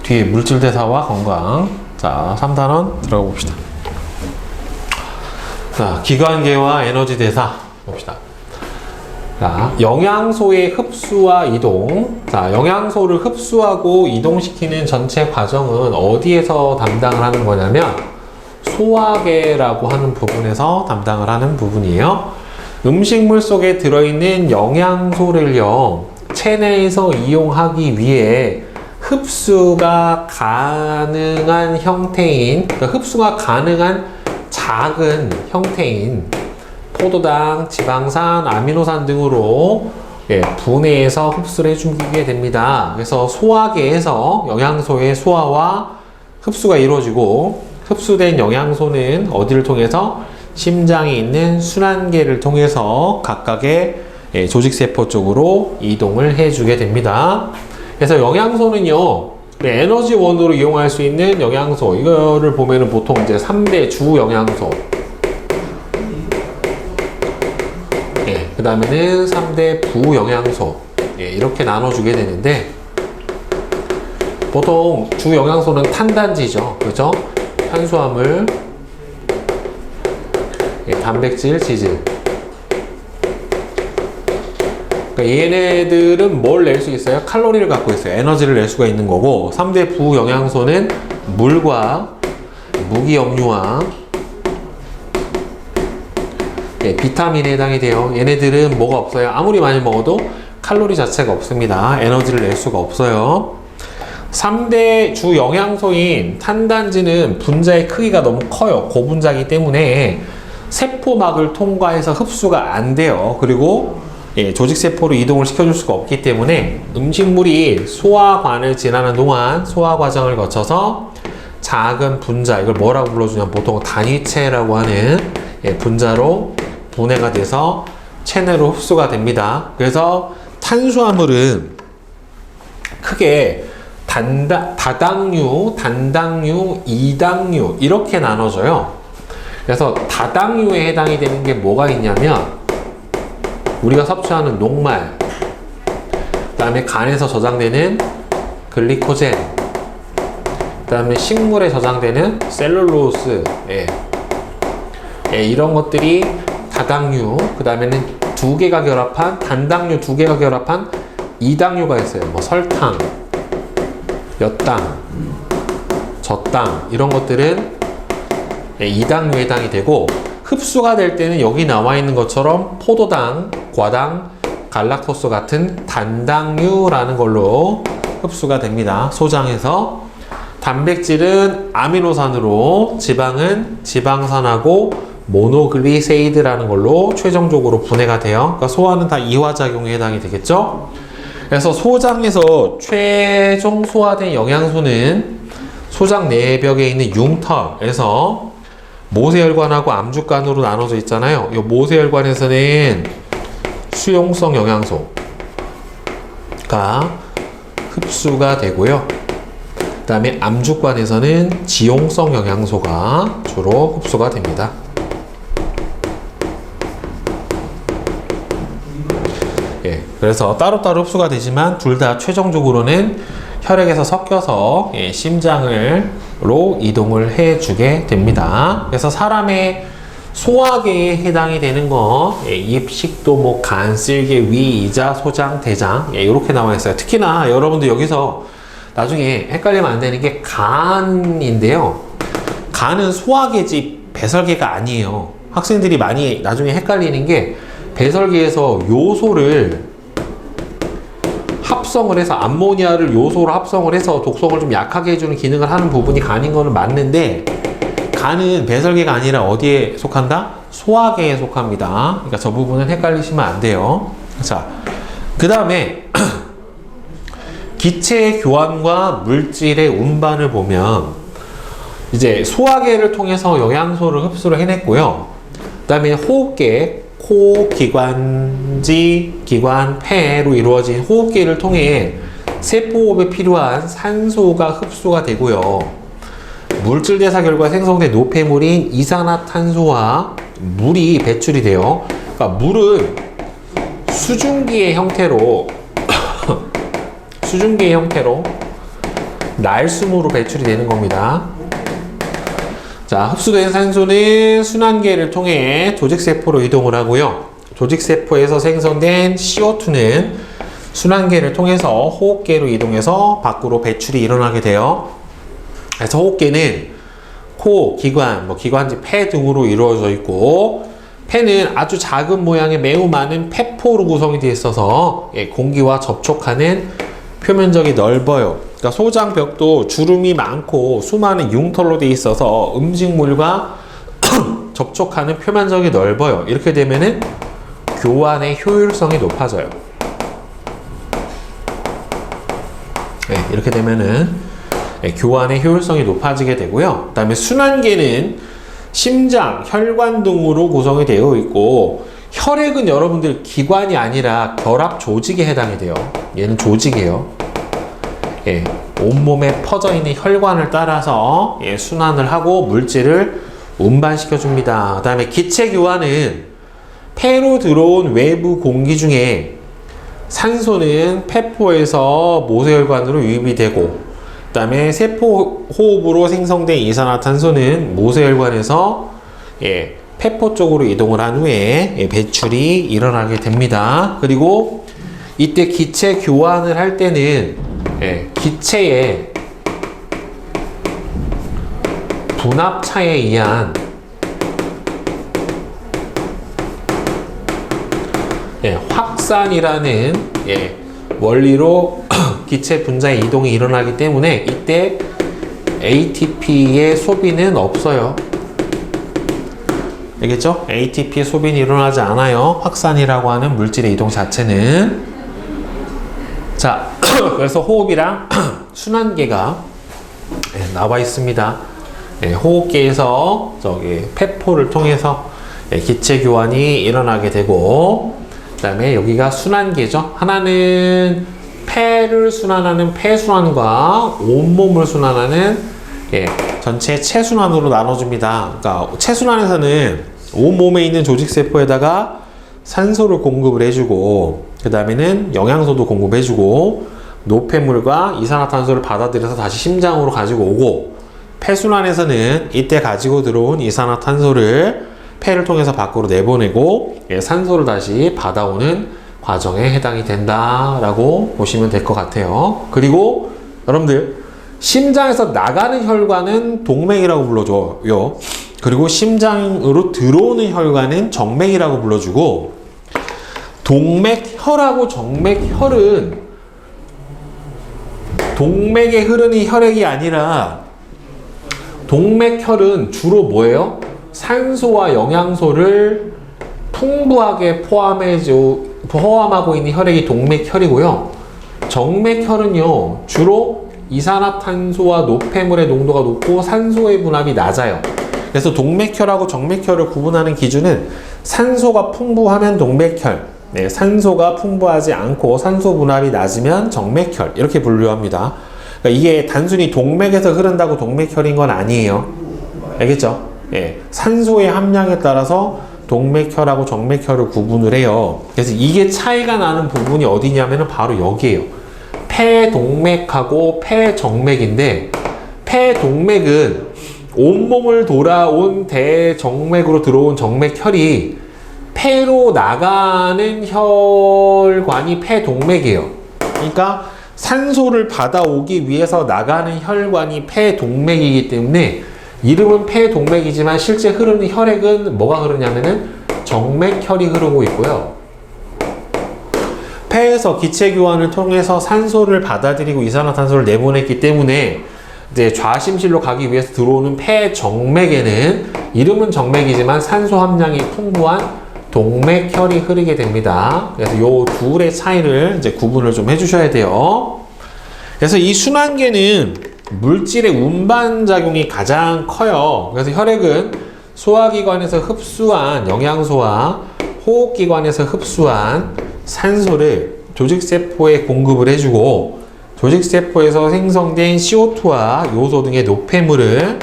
뒤에 물질 대사와 건강. 자, 3단원 들어가 봅시다. 자, 기관계와 에너지 대사 봅시다. 자, 영양소의 흡수와 이동. 자, 영양소를 흡수하고 이동시키는 전체 과정은 어디에서 담당을 하는 거냐면 소화계라고 하는 부분에서 담당을 하는 부분이에요. 음식물 속에 들어있는 영양소를요, 체내에서 이용하기 위해 흡수가 가능한 형태인, 그러니까 흡수가 가능한 작은 형태인 포도당, 지방산, 아미노산 등으로 분해해서 흡수를 해주게 됩니다. 그래서 소화계에서 영양소의 소화와 흡수가 이루어지고, 흡수된 영양소는 어디를 통해서? 심장에 있는 순환계를 통해서 각각의 조직세포 쪽으로 이동을 해주게 됩니다. 그래서 영양소는요, 에너지원으로 이용할 수 있는 영양소, 이거를 보면은 보통 이제 3대 주 영양소, 그 다음에는 3대 부영양소, 이렇게 나눠주게 되는데, 보통 주 영양소는 탄단지죠. 그죠? 탄수화물, 단백질, 지질. 그러니까 얘네들은 뭘 낼 수 있어요? 칼로리를 갖고 있어요. 에너지를 낼 수가 있는 거고, 3대 부영양소는 물과 무기염류와 비타민에 해당이 돼요. 얘네들은 뭐가 없어요? 아무리 많이 먹어도 칼로리 자체가 없습니다. 에너지를 낼 수가 없어요. 3대 주 영양소인 탄단지는 분자의 크기가 너무 커요. 고분자이기 때문에 세포막을 통과해서 흡수가 안 돼요. 그리고 조직세포로 이동을 시켜줄 수가 없기 때문에 음식물이 소화관을 지나는 동안 소화 과정을 거쳐서 작은 분자, 이걸 뭐라고 불러주냐면 보통 단위체라고 하는 분자로 분해가 돼서 체내로 흡수가 됩니다. 그래서 탄수화물은 크게 다당류, 단당류, 이당류 이렇게 나눠져요. 그래서 다당류에 해당이 되는 게 뭐가 있냐면 우리가 섭취하는 녹말, 그 다음에 간에서 저장되는 글리코젠, 그 다음에 식물에 저장되는 셀룰로스, 이런 것들이 다당류, 그 다음에는 단당류 두 개가 결합한 이당류가 있어요. 뭐 설탕, 엿당, 젖당 이런 것들은 이당류에 해당이 되고, 흡수가 될 때는 여기 나와 있는 것처럼 포도당, 과당, 갈락토스 같은 단당류라는 걸로 흡수가 됩니다. 소장에서. 단백질은 아미노산으로, 지방은 지방산하고 모노글리세이드라는 걸로 최종적으로 분해가 돼요. 그러니까 소화는 다 이화작용에 해당이 되겠죠. 그래서 소장에서 최종 소화된 영양소는 소장 내벽에 있는 융털에서 모세혈관하고 암죽관으로 나눠져 있잖아요. 이 모세혈관에서는 수용성 영양소가 흡수가 되고요. 그 다음에 암죽관에서는 지용성 영양소가 주로 흡수가 됩니다. 그래서 따로따로 흡수가 되지만 둘 다 최종적으로는 혈액에서 섞여서 심장으로 이동을 해주게 됩니다. 그래서 사람의 소화계에 해당이 되는 거, 입식도, 뭐 간, 쓸개, 위, 이자, 소장, 대장 이렇게 나와 있어요. 특히나 여러분들 여기서 나중에 헷갈리면 안 되는 게 간인데요. 간은 소화계지 배설계가 아니에요. 학생들이 많이 나중에 헷갈리는 게 배설계에서 요소를 합성을 해서 암모니아를 요소로 합성을 해서 독성을 좀 약하게 해주는 기능을 하는 부분이 간인 거는 맞는데, 간은 배설계가 아니라 어디에 속한다? 소화계에 속합니다. 그러니까 저 부분은 헷갈리시면 안 돼요. 자, 그 다음에 기체의 교환과 물질의 운반을 보면 이제 소화계를 통해서 영양소를 흡수를 해냈고요. 그 다음에 호흡계, 코, 기관지, 기관, 폐로 이루어진 호흡기를 통해 세포호흡에 필요한 산소가 흡수가 되고요. 물질 대사 결과 생성된 노폐물인 이산화탄소와 물이 배출이 돼요. 그러니까 물은 수증기의 형태로 날숨으로 배출이 되는 겁니다. 자, 흡수된 산소는 순환계를 통해 조직세포로 이동을 하고요. 조직세포에서 생성된 CO2는 순환계를 통해서 호흡계로 이동해서 밖으로 배출이 일어나게 돼요. 그래서 호흡계는 코, 기관, 기관지, 폐 등으로 이루어져 있고, 폐는 아주 작은 모양의 매우 많은 폐포로 구성이 되어 있어서 공기와 접촉하는 표면적이 넓어요. 그러니까 소장벽도 주름이 많고 수많은 융털로 되어 있어서 음식물과 접촉하는 표면적이 넓어요. 이렇게 되면은 교환의 효율성이 높아져요. 이렇게 되면은 교환의 효율성이 높아지게 되고요. 그 다음에 순환계는 심장, 혈관 등으로 구성이 되어 있고, 혈액은 여러분들 기관이 아니라 결합 조직에 해당이 돼요. 얘는 조직이에요. 온몸에 퍼져 있는 혈관을 따라서 순환을 하고 물질을 운반시켜 줍니다. 그 다음에 기체 교환은 폐로 들어온 외부 공기 중에 산소는 폐포에서 모세혈관으로 유입이 되고, 그 다음에 세포 호흡으로 생성된 이산화탄소는 모세혈관에서 폐포 쪽으로 이동을 한 후에 배출이 일어나게 됩니다. 그리고 이때 기체 교환을 할 때는 기체의 분압차에 의한 확산이라는 원리로 기체 분자의 이동이 일어나기 때문에 이때 ATP의 소비는 없어요. 알겠죠? ATP의 소비는 일어나지 않아요. 확산이라고 하는 물질의 이동 자체는. 자, 그래서 호흡이랑 순환계가 나와 있습니다. 호흡계에서 폐포를 통해서 기체 교환이 일어나게 되고, 그 다음에 여기가 순환계죠. 하나는 폐를 순환하는 폐순환과 온몸을 순환하는 전체 체순환으로 나눠줍니다. 그러니까 체순환에서는 온몸에 있는 조직세포에다가 산소를 공급을 해주고, 그 다음에는 영양소도 공급해주고, 노폐물과 이산화탄소를 받아들여서 다시 심장으로 가지고 오고, 폐순환에서는 이때 가지고 들어온 이산화탄소를 폐를 통해서 밖으로 내보내고 산소를 다시 받아오는 과정에 해당이 된다라고 보시면 될 것 같아요. 그리고 여러분들, 심장에서 나가는 혈관은 동맥이라고 불러줘요. 그리고 심장으로 들어오는 혈관은 정맥이라고 불러주고, 동맥혈하고 정맥혈은 동맥에 흐르는 혈액이 아니라, 동맥혈은 주로 뭐예요? 산소와 영양소를 풍부하게 포함하고 있는 혈액이 동맥혈이고요. 정맥혈은요, 주로 이산화탄소와 노폐물의 농도가 높고 산소의 분압이 낮아요. 그래서 동맥혈하고 정맥혈을 구분하는 기준은 산소가 풍부하면 동맥혈, 산소가 풍부하지 않고 산소 분압이 낮으면 정맥혈, 이렇게 분류합니다. 그러니까 이게 단순히 동맥에서 흐른다고 동맥혈인 건 아니에요. 알겠죠? 산소의 함량에 따라서 동맥혈하고 정맥혈을 구분을 해요. 그래서 이게 차이가 나는 부분이 어디냐면은 바로 여기에요. 폐동맥하고 폐정맥인데, 폐동맥은 온몸을 돌아온 대정맥으로 들어온 정맥혈이 폐로 나가는 혈관이 폐동맥이에요. 그러니까 산소를 받아오기 위해서 나가는 혈관이 폐동맥이기 때문에 이름은 폐동맥이지만 실제 흐르는 혈액은 뭐가 흐르냐면은 정맥혈이 흐르고 있고요. 폐에서 기체 교환을 통해서 산소를 받아들이고 이산화탄소를 내보냈기 때문에 이제 좌심실로 가기 위해서 들어오는 폐정맥에는 이름은 정맥이지만 산소 함량이 풍부한 동맥혈이 흐르게 됩니다. 그래서 이 둘의 차이를 이제 구분을 좀 해주셔야 돼요. 그래서 이 순환계는 물질의 운반작용이 가장 커요. 그래서 혈액은 소화기관에서 흡수한 영양소와 호흡기관에서 흡수한 산소를 조직세포에 공급을 해주고, 조직세포에서 생성된 CO2와 요소 등의 노폐물을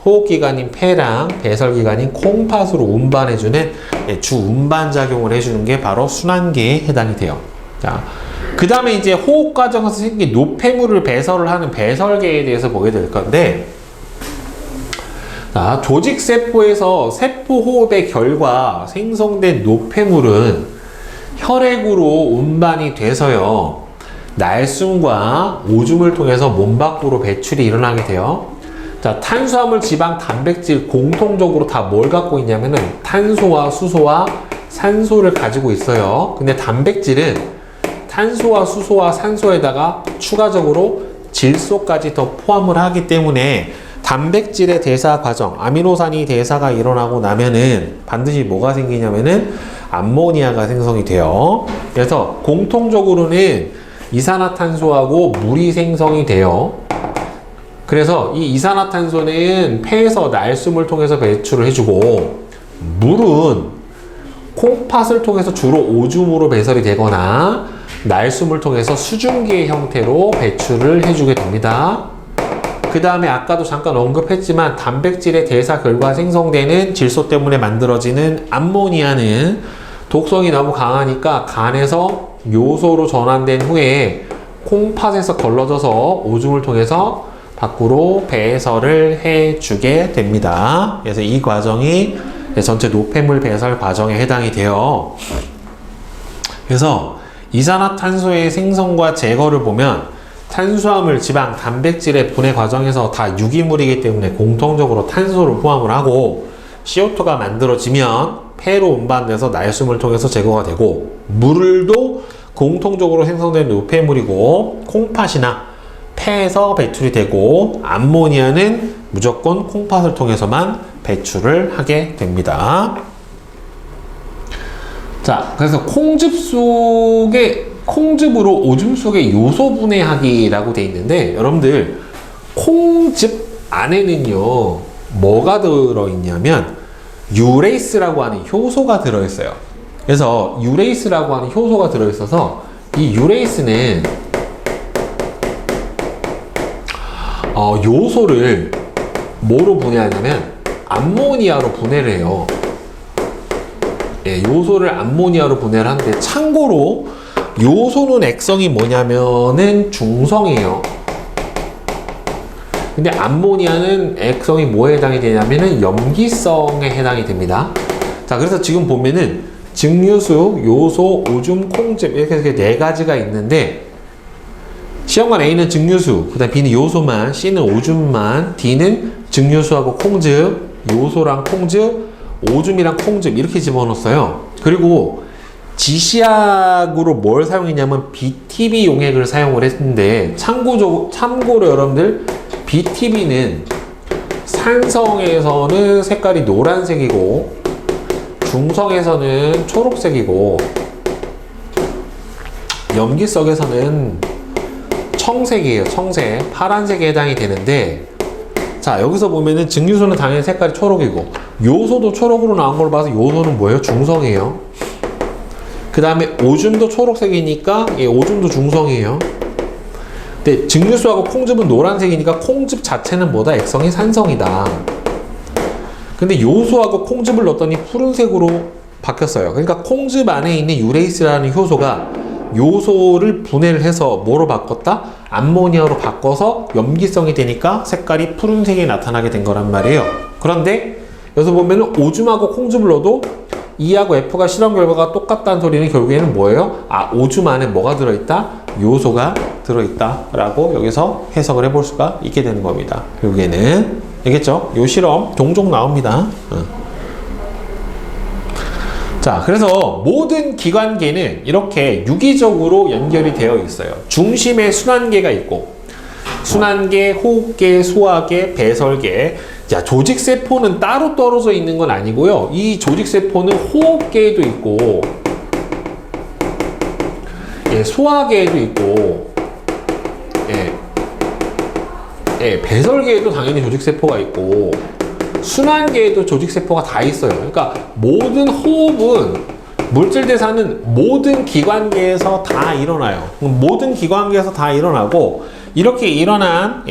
호흡기관인 폐랑 배설기관인 콩팥으로 운반해주는 주 운반작용을 해주는 게 바로 순환계에 해당이 돼요. 자, 그 다음에 이제 호흡 과정에서 생긴 노폐물을 배설을 하는 배설계에 대해서 보게 될 건데, 자, 조직세포에서 세포호흡의 결과 생성된 노폐물은 혈액으로 운반이 돼서요, 날숨과 오줌을 통해서 몸 밖으로 배출이 일어나게 돼요. 자, 탄수화물, 지방, 단백질 공통적으로 다 뭘 갖고 있냐면은 탄소와 수소와 산소를 가지고 있어요. 근데 단백질은 탄소와 수소와 산소에다가 추가적으로 질소까지 더 포함을 하기 때문에 단백질의 대사 과정, 아미노산이 대사가 일어나고 나면은 반드시 뭐가 생기냐면은 암모니아가 생성이 돼요. 그래서 공통적으로는 이산화탄소하고 물이 생성이 돼요. 그래서 이 이산화탄소는 폐에서 날숨을 통해서 배출을 해주고, 물은 콩팥을 통해서 주로 오줌으로 배설이 되거나 날숨을 통해서 수증기의 형태로 배출을 해주게 됩니다. 그 다음에 아까도 잠깐 언급했지만 단백질의 대사 결과 생성되는 질소 때문에 만들어지는 암모니아는 독성이 너무 강하니까 간에서 요소로 전환된 후에 콩팥에서 걸러져서 오줌을 통해서 밖으로 배설을 해주게 됩니다. 그래서 이 과정이 전체 노폐물 배설 과정에 해당이 돼요. 그래서 이산화탄소의 생성과 제거를 보면 탄수화물, 지방, 단백질의 분해 과정에서 다 유기물이기 때문에 공통적으로 탄소를 포함을 하고, CO2가 만들어지면 폐로 운반돼서 날숨을 통해서 제거가 되고, 물도 공통적으로 생성된 노폐물이고 콩팥이나 폐에서 배출이 되고, 암모니아는 무조건 콩팥을 통해서만 배출을 하게 됩니다. 자, 그래서 콩즙으로 오줌 속에 효소 분해하기라고 돼 있는데, 여러분들 콩즙 안에는요 뭐가 들어있냐면 유레이스라고 하는 효소가 들어있어요. 그래서 유레이스라고 하는 효소가 들어있어서 이 유레이스는 요소를 뭐로 분해하냐면 암모니아로 분해를 해요. 예, 요소를 암모니아로 분해를 하는데, 참고로 요소는 액성이 뭐냐면은 중성이에요. 근데 암모니아는 액성이 뭐에 해당이 되냐면은 염기성에 해당이 됩니다. 자, 그래서 지금 보면은 증류수, 요소, 오줌, 콩즙 이렇게 네 가지가 있는데, 시험관 A는 증류수, 그 다음 B는 요소만, C는 오줌만, D는 증류수하고 콩즙, 요소랑 콩즙, 오줌이랑 콩즙 이렇게 집어넣었어요. 그리고 지시약으로 뭘 사용했냐면 BTB 용액을 사용을 했는데, 참고로 여러분들 BTB는 산성에서는 색깔이 노란색이고 중성에서는 초록색이고 염기성에서는 청색이에요. 청색, 파란색에 해당이 되는데, 자, 여기서 보면은 증류소는 당연히 색깔이 초록이고 요소도 초록으로 나온 걸 봐서 요소는 뭐예요? 중성이에요. 그 다음에 오줌도 초록색이니까 오줌도 중성이에요. 근데 증류수하고 콩즙은 노란색이니까 콩즙 자체는 뭐다? 액성이 산성이다. 근데 요소하고 콩즙을 넣었더니 푸른색으로 바뀌었어요. 그러니까 콩즙 안에 있는 유레이스라는 효소가 요소를 분해를 해서 뭐로 바꿨다? 암모니아로 바꿔서 염기성이 되니까 색깔이 푸른색이 나타나게 된 거란 말이에요. 그런데 여기서 보면은 오줌하고 콩즙을 넣어도 E하고 F가 실험 결과가 똑같다는 소리는 결국에는 뭐예요? 아, 오줌 안에 뭐가 들어있다? 요소가 들어있다 라고 여기서 해석을 해볼 수가 있게 되는 겁니다. 결국에는 알겠죠? 요 실험 종종 나옵니다. 자, 그래서 모든 기관계는 이렇게 유기적으로 연결이 되어 있어요. 중심에 순환계가 있고, 순환계, 호흡계, 소화계, 배설계. 자, 조직세포는 따로 떨어져 있는 건 아니고요. 이 조직세포는 호흡계에도 있고, 예, 소화계에도 있고, 배설계에도 당연히 조직세포가 있고, 순환계에도 조직세포가 다 있어요. 그러니까 모든 호흡은, 물질대사는 모든 기관계에서 다 일어나요. 모든 기관계에서 다 일어나고, 이렇게 일어난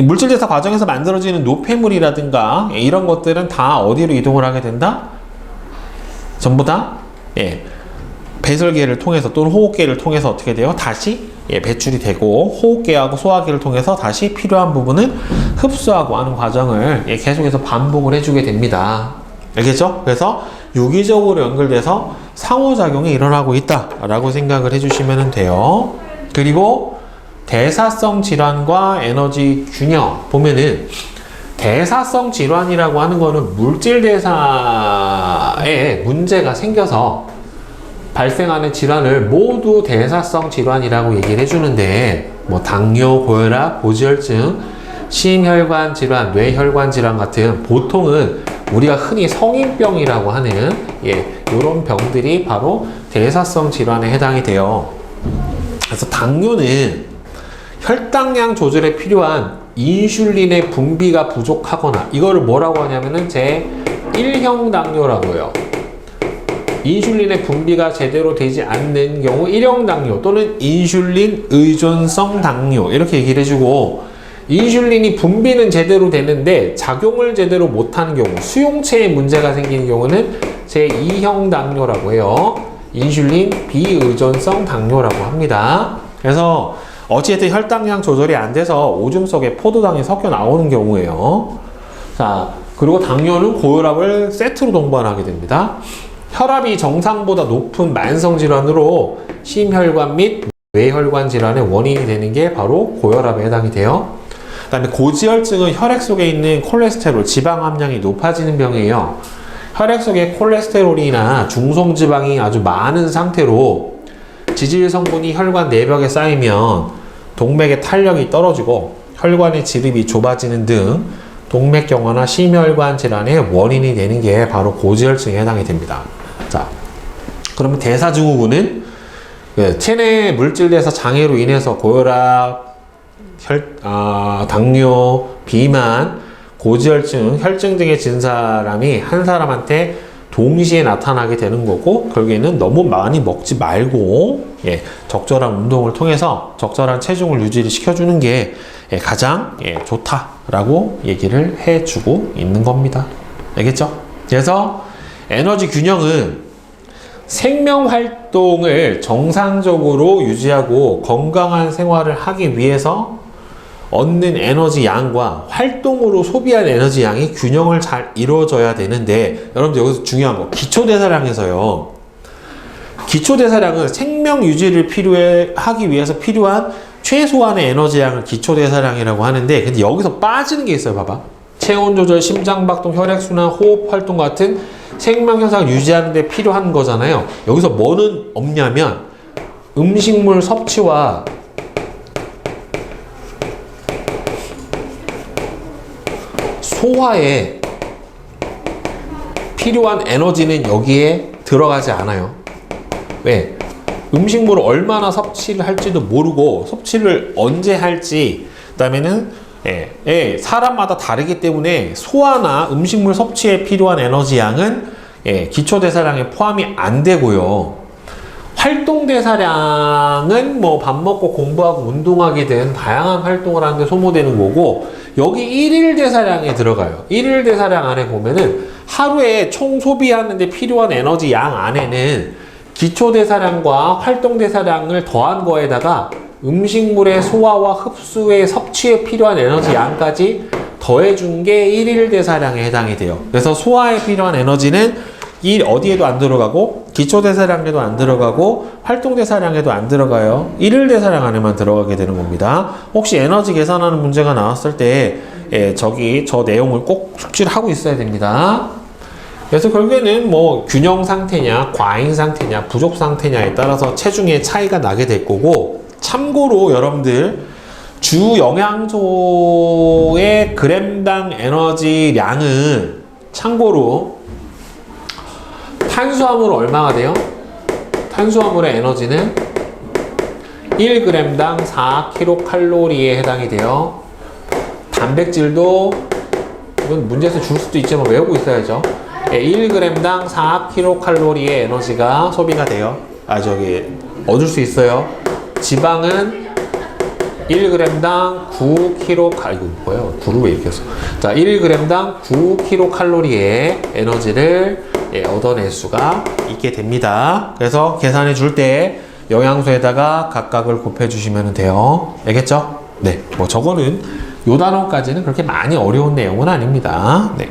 물질대사 과정에서 만들어지는 노폐물이라든가 이런 것들은 다 어디로 이동을 하게 된다? 전부 다 배설계를 통해서 또는 호흡계를 통해서 어떻게 돼요? 다시 배출이 되고, 호흡계하고 소화기를 통해서 다시 필요한 부분은 흡수하고 하는 과정을 계속해서 반복을 해주게 됩니다. 알겠죠? 그래서 유기적으로 연결돼서 상호작용이 일어나고 있다라고 생각을 해주시면 돼요. 그리고 대사성 질환과 에너지 균형 보면은, 대사성 질환이라고 하는 거는 물질 대사에 문제가 생겨서 발생하는 질환을 모두 대사성 질환이라고 얘기를 해주는데, 뭐 당뇨, 고혈압, 고지혈증, 심혈관 질환, 뇌혈관 질환 같은, 보통은 우리가 흔히 성인병이라고 하는 이런 병들이 바로 대사성 질환에 해당이 돼요. 그래서 당뇨는 혈당량 조절에 필요한 인슐린의 분비가 부족하거나, 이거를 뭐라고 하냐면은 제1형 당뇨라고 해요. 인슐린의 분비가 제대로 되지 않는 경우 1형 당뇨 또는 인슐린 의존성 당뇨 이렇게 얘기를 해주고, 인슐린이 분비는 제대로 되는데 작용을 제대로 못하는 경우, 수용체에 문제가 생기는 경우는 제2형 당뇨라고 해요. 인슐린 비의존성 당뇨라고 합니다. 그래서 어찌됐든 혈당량 조절이 안 돼서 오줌 속에 포도당이 섞여 나오는 경우예요. 자, 그리고 당뇨는 고혈압을 세트로 동반하게 됩니다. 혈압이 정상보다 높은 만성 질환으로 심혈관 및 뇌혈관 질환의 원인이 되는 게 바로 고혈압에 해당이 돼요. 그 다음에 고지혈증은 혈액 속에 있는 콜레스테롤, 지방 함량이 높아지는 병이에요. 혈액 속에 콜레스테롤이나 중성지방이 아주 많은 상태로 지질 성분이 혈관 내벽에 쌓이면 동맥의 탄력이 떨어지고 혈관의 지름이 좁아지는 등 동맥경화나 심혈관 질환의 원인이 되는 게 바로 고지혈증에 해당이 됩니다. 자, 그러면 대사증후군은 체내 물질대사 장애로 인해서 고혈압, 당뇨, 비만, 고지혈증, 혈증 등의 진 사람이 한 사람한테 동시에 나타나게 되는 거고, 결국에는 너무 많이 먹지 말고 적절한 운동을 통해서 적절한 체중을 유지를 시켜주는 게 가장 좋다라고 얘기를 해주고 있는 겁니다. 알겠죠? 그래서 에너지 균형은 생명활동을 정상적으로 유지하고 건강한 생활을 하기 위해서 얻는 에너지 양과 활동으로 소비한 에너지 양이 균형을 잘 이루어져야 되는데, 여러분들 여기서 중요한 거, 기초대사량에서요. 기초대사량은 생명 유지를 하기 위해서 필요한 최소한의 에너지 양을 기초대사량이라고 하는데, 근데 여기서 빠지는 게 있어요. 봐봐. 체온 조절, 심장박동, 혈액순환, 호흡 활동 같은 생명 현상을 유지하는 데 필요한 거잖아요. 여기서 뭐는 없냐면 음식물 섭취와 소화에 필요한 에너지는 여기에 들어가지 않아요. 왜? 음식물을 얼마나 섭취를 할지도 모르고 섭취를 언제 할지, 그 다음에는 사람마다 다르기 때문에 소화나 음식물 섭취에 필요한 에너지 양은 기초대사량에 포함이 안 되고요. 활동대사량은 뭐 밥 먹고 공부하고 운동하게 된 다양한 활동을 하는데 소모되는 거고, 여기 1일 대사량에 들어가요. 1일 대사량 안에 보면은 하루에 총 소비하는데 필요한 에너지 양 안에는 기초대사량과 활동대사량을 더한 거에다가 음식물의 소화와 흡수에 섭취에 필요한 에너지 양까지 더해준 게 1일 대사량에 해당이 돼요. 그래서 소화에 필요한 에너지는 어디에도 안 들어가고 기초대사량에도 안 들어가고 활동대사량에도 안 들어가요. 1일 대사량 안에만 들어가게 되는 겁니다. 혹시 에너지 계산하는 문제가 나왔을 때 저 내용을 꼭 숙지를 하고 있어야 됩니다. 그래서 결국에는 뭐 균형 상태냐, 과잉 상태냐, 부족 상태냐에 따라서 체중의 차이가 나게 될 거고, 참고로 여러분들 주 영양소의 그램당 에너지량은 참고로 탄수화물 얼마가 돼요? 탄수화물의 에너지는 1g당 4kcal에 해당이 돼요. 단백질도 이건 문제에서 줄 수도 있지만 외우고 있어야죠. 1g당 4kcal의 에너지가 소비가 돼요. 얻을 수 있어요. 지방은 1g당 9kcal, 이거 뭐예요? 9를 왜 이렇게 했어? 자, 1g당 9kcal의 에너지를 얻어낼 수가 있게 됩니다. 그래서 계산해 줄 때 영양소에다가 각각을 곱해 주시면 돼요. 알겠죠? 네. 뭐 저거는 요 단원까지는 그렇게 많이 어려운 내용은 아닙니다. 네.